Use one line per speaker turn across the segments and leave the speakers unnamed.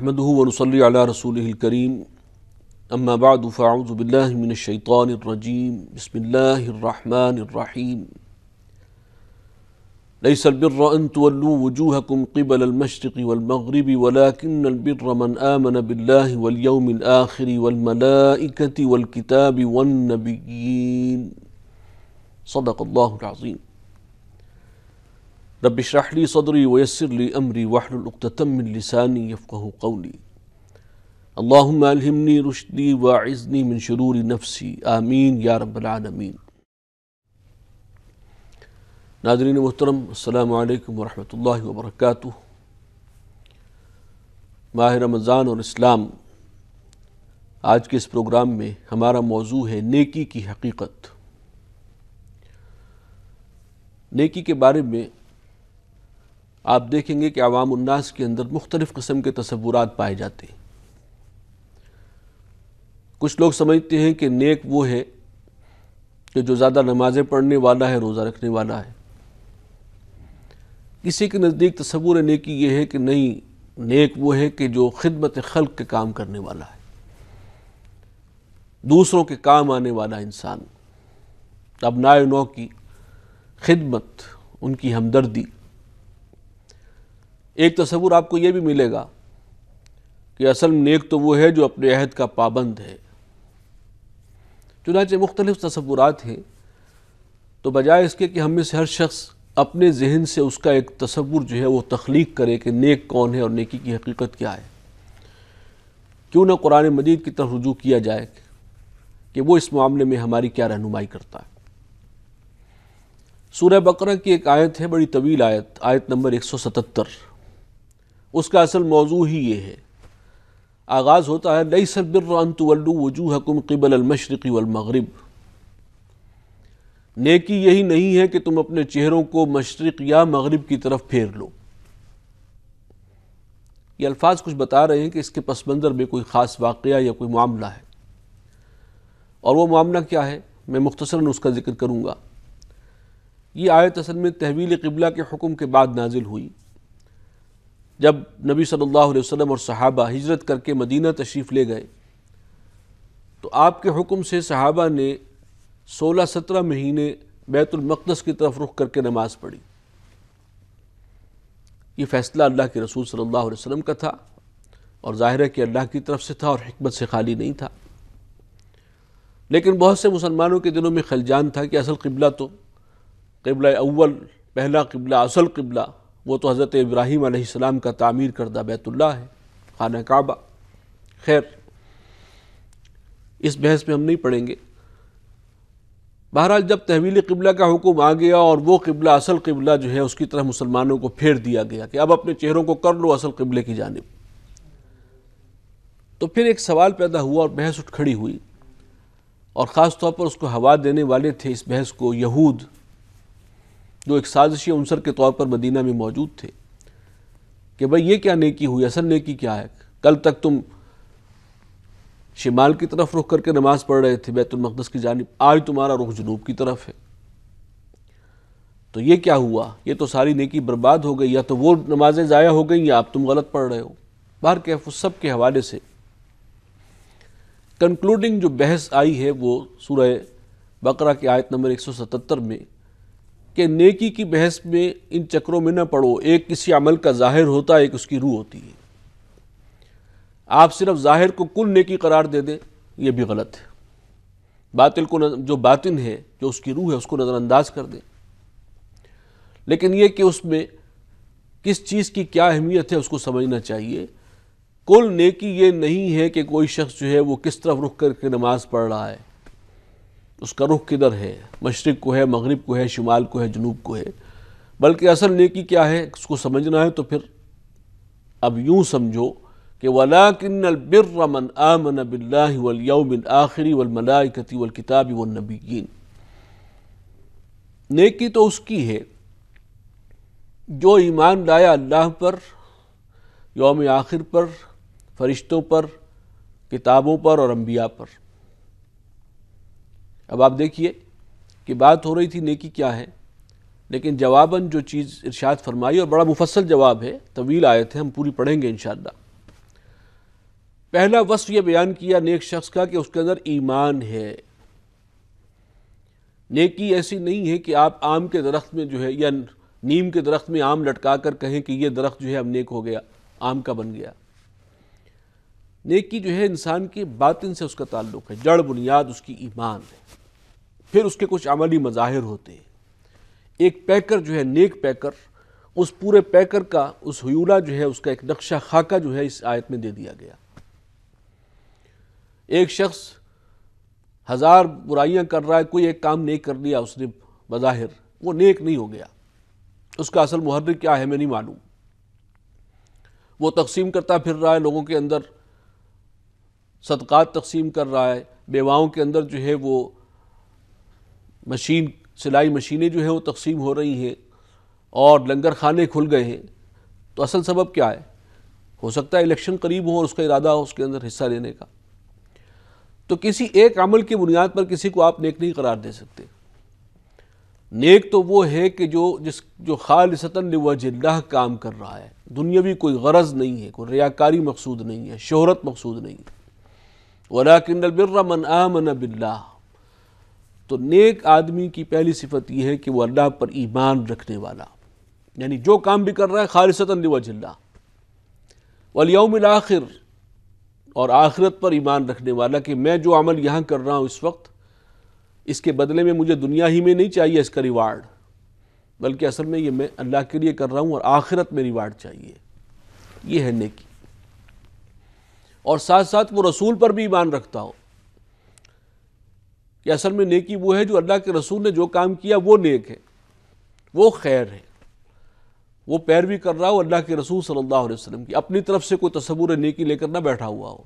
نحمده ونصلي على رسوله الكريم اما بعد فاعوذ بالله من الشيطان الرجيم بسم الله الرحمن الرحيم ليس البر ان تولوا وجوهكم قبل المشرق والمغرب ولكن البر من آمن بالله واليوم الآخر والملائكة والكتاب والنبيين صدق الله العظيم رب اشرح لي صدري ويسر لي امري واحلل عقدة من لساني يفقهوا قولي اللهم الهمني رشدي واعذني من شرور نفسي آمین یا رب العالمین۔ ناظرین محترم، السلام علیکم ورحمۃ اللہ وبرکاتہ۔ ماہ رمضان اور اسلام، آج کے اس پروگرام میں ہمارا موضوع ہے نیکی کی حقیقت۔ نیکی کے بارے میں آپ دیکھیں گے کہ عوام الناس کے اندر مختلف قسم کے تصورات پائے جاتے ہیں۔ کچھ لوگ سمجھتے ہیں کہ نیک وہ ہے کہ جو زیادہ نمازیں پڑھنے والا ہے، روزہ رکھنے والا ہے۔ کسی کے نزدیک تصور نیکی یہ ہے کہ نہیں، نیک وہ ہے کہ جو خدمت خلق کے کام کرنے والا ہے، دوسروں کے کام آنے والا انسان، ابنائے نو کی خدمت، ان کی ہمدردی۔ ایک تصور آپ کو یہ بھی ملے گا کہ اصل نیک تو وہ ہے جو اپنے عہد کا پابند ہے۔ چنانچہ مختلف تصورات ہیں، تو بجائے اس کے کہ ہم میں سے ہر شخص اپنے ذہن سے اس کا ایک تصور جو ہے وہ تخلیق کرے کہ نیک کون ہے اور نیکی کی حقیقت کیا ہے، کیوں نہ قرآن مجید کی طرف رجوع کیا جائے کہ وہ اس معاملے میں ہماری کیا رہنمائی کرتا ہے۔ سورہ بقرہ کی ایک آیت ہے، بڑی طویل آیت، آیت نمبر 177۔ اس کا اصل موضوع ہی یہ ہے۔ آغاز ہوتا ہے لیس البر ان تولوا وجوہکم قبل المشرق والمغرب۔ نیکی یہی نہیں ہے کہ تم اپنے چہروں کو مشرق یا مغرب کی طرف پھیر لو۔ یہ الفاظ کچھ بتا رہے ہیں کہ اس کے پس منظر میں کوئی خاص واقعہ یا کوئی معاملہ ہے، اور وہ معاملہ کیا ہے میں مختصراً اس کا ذکر کروں گا۔ یہ آیت اصل میں تحویل قبلہ کے حکم کے بعد نازل ہوئی، جب نبی صلی اللہ علیہ وسلم اور صحابہ ہجرت کر کے مدینہ تشریف لے گئے تو آپ کے حکم سے صحابہ نے 16-17 مہینے بیت المقدس کی طرف رخ کر کے نماز پڑھی۔ یہ فیصلہ اللہ کے رسول صلی اللہ علیہ وسلم کا تھا، اور ظاہر ہے کہ اللہ کی طرف سے تھا اور حکمت سے خالی نہیں تھا۔ لیکن بہت سے مسلمانوں کے دلوں میں خلجان تھا کہ اصل قبلہ تو قبلہ اول، پہلا قبلہ، اصل قبلہ وہ تو حضرت ابراہیم علیہ السلام کا تعمیر کردہ بیت اللہ ہے، خانہ کعبہ۔ خیر، اس بحث میں ہم نہیں پڑھیں گے۔ بہرحال جب تحویل قبلہ کا حکم آ گیا اور وہ قبلہ، اصل قبلہ جو ہے اس کی طرف مسلمانوں کو پھیر دیا گیا کہ اب اپنے چہروں کو کر لو اصل قبلے کی جانب، تو پھر ایک سوال پیدا ہوا اور بحث اٹھ کھڑی ہوئی، اور خاص طور پر اس کو ہوا دینے والے تھے اس بحث کو یہود، جو ایک سازشی عنصر کے طور پر مدینہ میں موجود تھے، کہ بھئی یہ کیا نیکی ہوئی، اصل نیکی کیا ہے؟ کل تک تم شمال کی طرف رخ کر کے نماز پڑھ رہے تھے بیت المقدس کی جانب، آج تمہارا رخ جنوب کی طرف ہے، تو یہ کیا ہوا؟ یہ تو ساری نیکی برباد ہو گئی، یا تو وہ نمازیں ضائع ہو گئیں یا آپ تم غلط پڑھ رہے ہو۔ بہرکیف اس سب کے حوالے سے کنکلوڈنگ جو بحث آئی ہے وہ سورہ بقرہ کی آیت نمبر 177 میں، کہ نیکی کی بحث میں ان چکروں میں نہ پڑو، ایک کسی عمل کا ظاہر ہوتا ہے، ایک اس کی روح ہوتی ہے۔ آپ صرف ظاہر کو کل نیکی قرار دے دیں، یہ بھی غلط ہے۔ باطل کو جو باطن ہے، جو اس کی روح ہے، اس کو نظر انداز کر دیں، لیکن یہ کہ اس میں کس چیز کی کیا اہمیت ہے اس کو سمجھنا چاہیے۔ کل نیکی یہ نہیں ہے کہ کوئی شخص جو ہے وہ کس طرف رخ کر کے نماز پڑھ رہا ہے، اس کا رخ کدھر ہے، مشرق کو ہے، مغرب کو ہے، شمال کو ہے، جنوب کو ہے، بلکہ اصل نیکی کیا ہے اس کو سمجھنا ہے۔ تو پھر اب یوں سمجھو کہ وَلَٰكِنَّ الْبِرَّ مَنْ آمَنَ بِاللَّهِ وَالْيَوْمِ الْآخِرِ وَالْمَلَائِكَةِ وَالْكِتَابِ وَالنَّبِيِّينَ۔ نیکی تو اس کی ہے جو ایمان لایا اللہ پر، یوم آخر پر، فرشتوں پر، کتابوں پر اور انبیاء پر۔ اب آپ دیکھیے کہ بات ہو رہی تھی نیکی کیا ہے، لیکن جواباً جو چیز ارشاد فرمائی، اور بڑا مفصل جواب ہے، طویل آیت ہے، ہم پوری پڑھیں گے انشاءاللہ۔ پہلا وصف یہ بیان کیا نیک شخص کا کہ اس کے اندر ایمان ہے۔ نیکی ایسی نہیں ہے کہ آپ آم کے درخت میں جو ہے یا نیم کے درخت میں آم لٹکا کر کہیں کہ یہ درخت جو ہے اب نیک ہو گیا، آم کا بن گیا۔ نیکی جو ہے انسان کے باطن سے اس کا تعلق ہے، جڑ بنیاد اس کی ایمان ہے، پھر اس کے کچھ عملی مظاہر ہوتے ہیں۔ ایک پیکر جو ہے نیک پیکر، اس پورے پیکر کا اس ہیولہ جو ہے اس کا ایک نقشہ خاکہ جو ہے اس آیت میں دے دیا گیا۔ ایک شخص 1000 برائیاں کر رہا ہے، کوئی ایک کام نیک کر لیا اس نے بظاہر، وہ نیک نہیں ہو گیا۔ اس کا اصل محرک کیا ہے میں نہیں معلوم۔ وہ تقسیم کرتا پھر رہا ہے لوگوں کے اندر، صدقات تقسیم کر رہا ہے، بیواؤں کے اندر جو ہے وہ سلائی مشینیں جو ہیں وہ تقسیم ہو رہی ہیں، اور لنگر خانے کھل گئے ہیں۔ تو اصل سبب کیا ہے؟ ہو سکتا ہے الیکشن قریب ہو اور اس کا ارادہ ہو اس کے اندر حصہ لینے کا۔ تو کسی ایک عمل کی بنیاد پر کسی کو آپ نیک نہیں قرار دے سکتے۔ نیک تو وہ ہے کہ جو خالصتاً لوجہ اللہ کام کر رہا ہے، دنیاوی کوئی غرض نہیں ہے، کوئی ریاکاری مقصود نہیں ہے، شہرت مقصود نہیں ہے۔ وَلَكِنَّ الْبِرَّ مَنْ آمَنَ بِاللَّهِ۔ تو نیک آدمی کی پہلی صفت یہ ہے کہ وہ اللہ پر ایمان رکھنے والا، یعنی جو کام بھی کر رہا ہے خالصتاً لوجہ اللہ، وَالْيَوْمِ الْآخِرِ، اور آخرت پر ایمان رکھنے والا کہ میں جو عمل یہاں کر رہا ہوں اس وقت، اس کے بدلے میں مجھے دنیا ہی میں نہیں چاہیے اس کا ریوارڈ، بلکہ اصل میں یہ میں اللہ کے لیے کر رہا ہوں اور آخرت میں ریوارڈ چاہیے۔ یہ ہے نیکی۔ اور ساتھ ساتھ وہ رسول پر بھی ایمان رکھتا ہو کہ اصل میں نیکی وہ ہے جو اللہ کے رسول نے جو کام کیا وہ نیک ہے، وہ خیر ہے، وہ پیروی کر رہا ہو اللہ کے رسول صلی اللہ علیہ وسلم کی، اپنی طرف سے کوئی تصور نیکی لے کر نہ بیٹھا ہوا ہو۔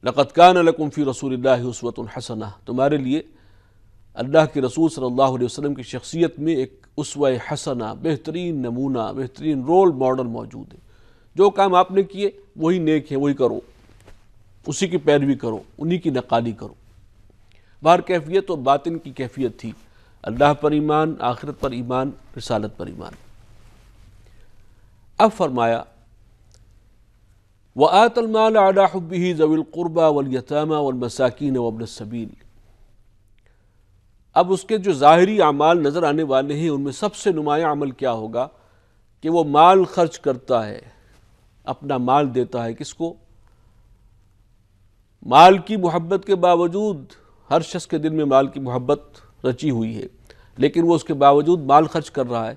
لَقَدْ كَانَ لَكُمْ فِي رَسُولِ اللَّهِ أُسْوَةٌ حَسَنَةٌ، تمہارے لیے اللہ کے رسول صلی اللہ علیہ وسلم کی شخصیت میں ایک اسوہ حسنہ، بہترین نمونہ، بہترین رول ماڈل موجود ہے۔ جو کام آپ نے کیے وہی نیک ہے، وہی کرو، اسی کی پیروی کرو، انہی کی نقالی کرو۔ باہر کیفیت اور باطن کی کیفیت تھی، اللہ پر ایمان، آخرت پر ایمان، رسالت پر ایمان۔ اب فرمایا وَآتَ الْمَالَ عَلَى حُبِّهِ ذَوِي الْقُرْبَى وَالْيَتَامَى وَالْمَسَاكِينَ وَابْنِ السَّبِيلِ۔ اب اس کے جو ظاہری اعمال نظر آنے والے ہیں ان میں سب سے نمایاں عمل کیا ہوگا کہ وہ مال خرچ کرتا ہے، اپنا مال دیتا ہے۔ کس کو؟ مال کی محبت کے باوجود، ہر شخص کے دل میں مال کی محبت رچی ہوئی ہے، لیکن وہ اس کے باوجود مال خرچ کر رہا ہے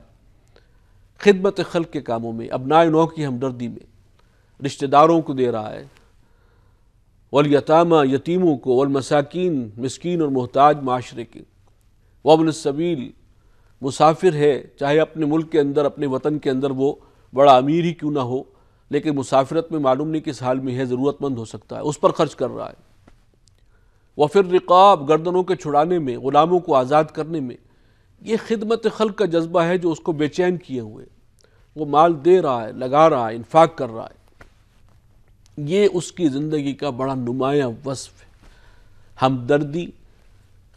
خدمت خلق کے کاموں میں، ابناء نوع کی ہمدردی میں، رشتہ داروں کو دے رہا ہے، والیتامہ یتیموں کو، والمساکین مسکین اور محتاج معاشرے کے، وابن السبیل مسافر ہے، چاہے اپنے ملک کے اندر، اپنے وطن کے اندر وہ بڑا امیر ہی کیوں نہ ہو، لیکن مسافرت میں معلوم نہیں کس حال میں ہے، ضرورت مند ہو سکتا ہے، اس پر خرچ کر رہا ہے۔ وفی الرقاب، گردنوں کے چھڑانے میں، غلاموں کو آزاد کرنے میں، یہ خدمت خلق کا جذبہ ہے جو اس کو بے چین کیے ہوئے، وہ مال دے رہا ہے، لگا رہا ہے، انفاق کر رہا ہے۔ یہ اس کی زندگی کا بڑا نمایاں وصف ہے، ہمدردی،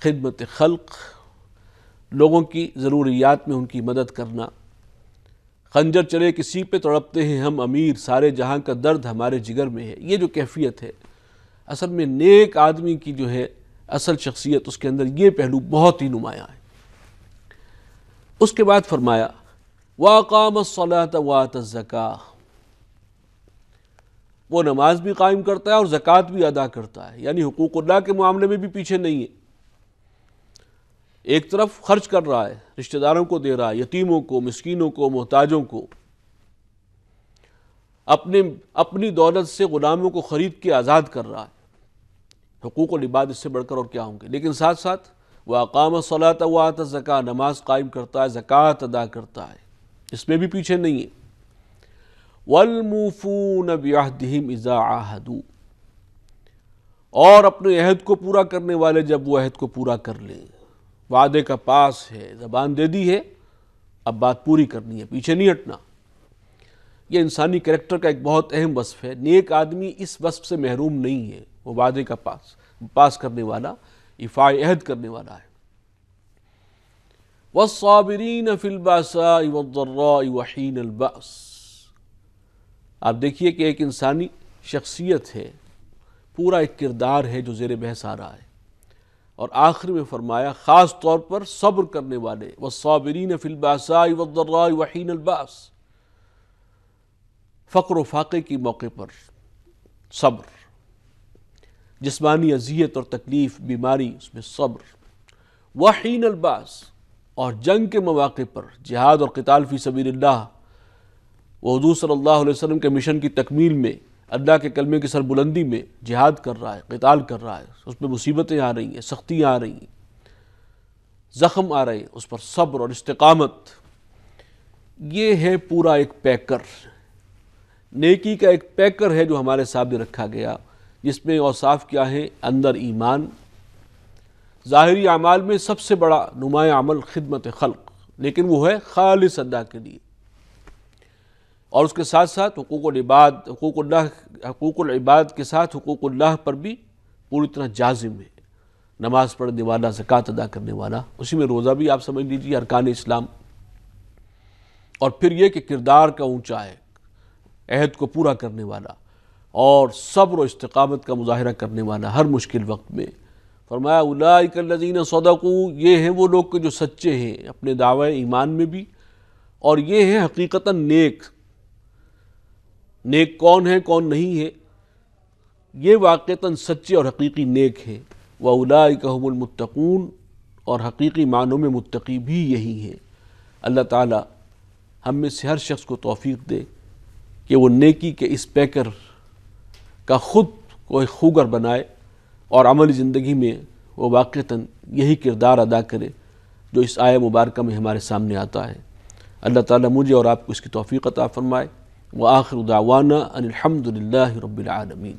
خدمت خلق، لوگوں کی ضروریات میں ان کی مدد کرنا۔ خنجر چلے کسی پہ تڑپتے ہیں ہم امیر، سارے جہاں کا درد ہمارے جگر میں ہے۔ یہ جو کیفیت ہے اصل میں نیک آدمی کی جو ہے اصل شخصیت، اس کے اندر یہ پہلو بہت ہی نمایاں ہے۔ اس کے بعد فرمایا وَأَقَامَ الصَّلَاةَ وَآتَى الزَّكَاةَ، وہ نماز بھی قائم کرتا ہے اور زکوٰۃ بھی ادا کرتا ہے، یعنی حقوق اللہ کے معاملے میں بھی پیچھے نہیں ہے۔ ایک طرف خرچ کر رہا ہے، رشتہ داروں کو دے رہا ہے، یتیموں کو، مسکینوں کو، محتاجوں کو، اپنی دولت سے غلاموں کو خرید کے آزاد کر رہا ہے۔ حقوق العباد اس سے بڑھ کر اور کیا ہوں گے؟ لیکن ساتھ ساتھ وَأَقَامَ الصَّلَاةَ وَآتَى الزَّكَاةَ، نماز قائم کرتا ہے، زکوٰۃ ادا کرتا ہے، اس میں بھی پیچھے نہیں ہے۔ وَالْمُوفُونَ بِعَهْدِهِمْ إِذَا عَاهَدُوا، اور اپنے عہد کو پورا کرنے والے جب وہ عہد کو پورا کر لیں، وعدے کا پاس ہے، زبان دے دی ہے، اب بات پوری کرنی ہے، پیچھے نہیں ہٹنا۔ یہ انسانی کریکٹر کا ایک بہت اہم وصف ہے، نیک آدمی اس وصف سے محروم نہیں ہے، وہ وعدے کا پاس کرنے والا، ایفاء عہد کرنے والا ہے۔ وَالصَّابِرِينَ فِي الْبَأْسَاءِ وَالضَّرَّاءِ وَحِينَ الْبَأْسِ، آپ دیکھیے کہ ایک انسانی شخصیت ہے، پورا ایک کردار ہے جو زیر بحث آ رہا ہے۔ اور آخر میں فرمایا خاص طور پر صبر کرنے والے، والصابرین فی الباساء والضراء وحین الباس، فقر و فاقے کی موقع پر صبر، جسمانی اذیت اور تکلیف، بیماری، اس میں صبر، وحین الباس، اور جنگ کے مواقع پر جہاد اور قتال فی سبیل اللہ، وہ حضور صلی اللہ علیہ وسلم کے مشن کی تکمیل میں اللہ کے کلمے کی سربلندی میں جہاد کر رہا ہے، قتال کر رہا ہے، اس میں مصیبتیں آ رہی ہیں، سختیاں آ رہی ہیں، زخم آ رہے ہیں، اس پر صبر اور استقامت، یہ ہے پورا ایک پیکر، نیکی کا ایک پیکر ہے جو ہمارے سامنے رکھا گیا، جس میں اوصاف کیا ہیں؟ اندر ایمان، ظاہری اعمال میں سب سے بڑا نمایاں عمل خدمت خلق، لیکن وہ ہے خالص اللہ کے لیے، اور اس کے ساتھ ساتھ حقوق العباد کے ساتھ حقوق اللہ پر بھی پوری طرح جازم ہے، نماز پڑھنے والا، زکوٰۃ ادا کرنے والا، اسی میں روزہ بھی آپ سمجھ لیجیے ارکان اسلام، اور پھر یہ کہ کردار کا اونچا ہے، عہد کو پورا کرنے والا، اور صبر و استقامت کا مظاہرہ کرنے والا ہر مشکل وقت میں۔ فرمایا اولئک الذین صدقوا، یہ ہیں وہ لوگ کہ جو سچے ہیں اپنے دعوی ایمان میں بھی، اور یہ ہیں حقیقتاً نیک۔ نیک کون ہے کون نہیں ہے؟ یہ واقعتاً سچے اور حقیقی نیک ہیں۔ وَأُولَئِكَ هُمُ الْمُتَّقُونَ، اور حقیقی معنوں میں متقی بھی یہی ہیں۔ اللہ تعالی ہم میں سے ہر شخص کو توفیق دے کہ وہ نیکی کے اس پیکر کا خود کو ایک خوگر بنائے، اور عملی زندگی میں وہ واقعتاً یہی کردار ادا کرے جو اس آیہ مبارکہ میں ہمارے سامنے آتا ہے۔ اللہ تعالی مجھے اور آپ کو اس کی توفیق عطا فرمائے۔ وآخر دعوانا ان الحمد للہ رب العالمین۔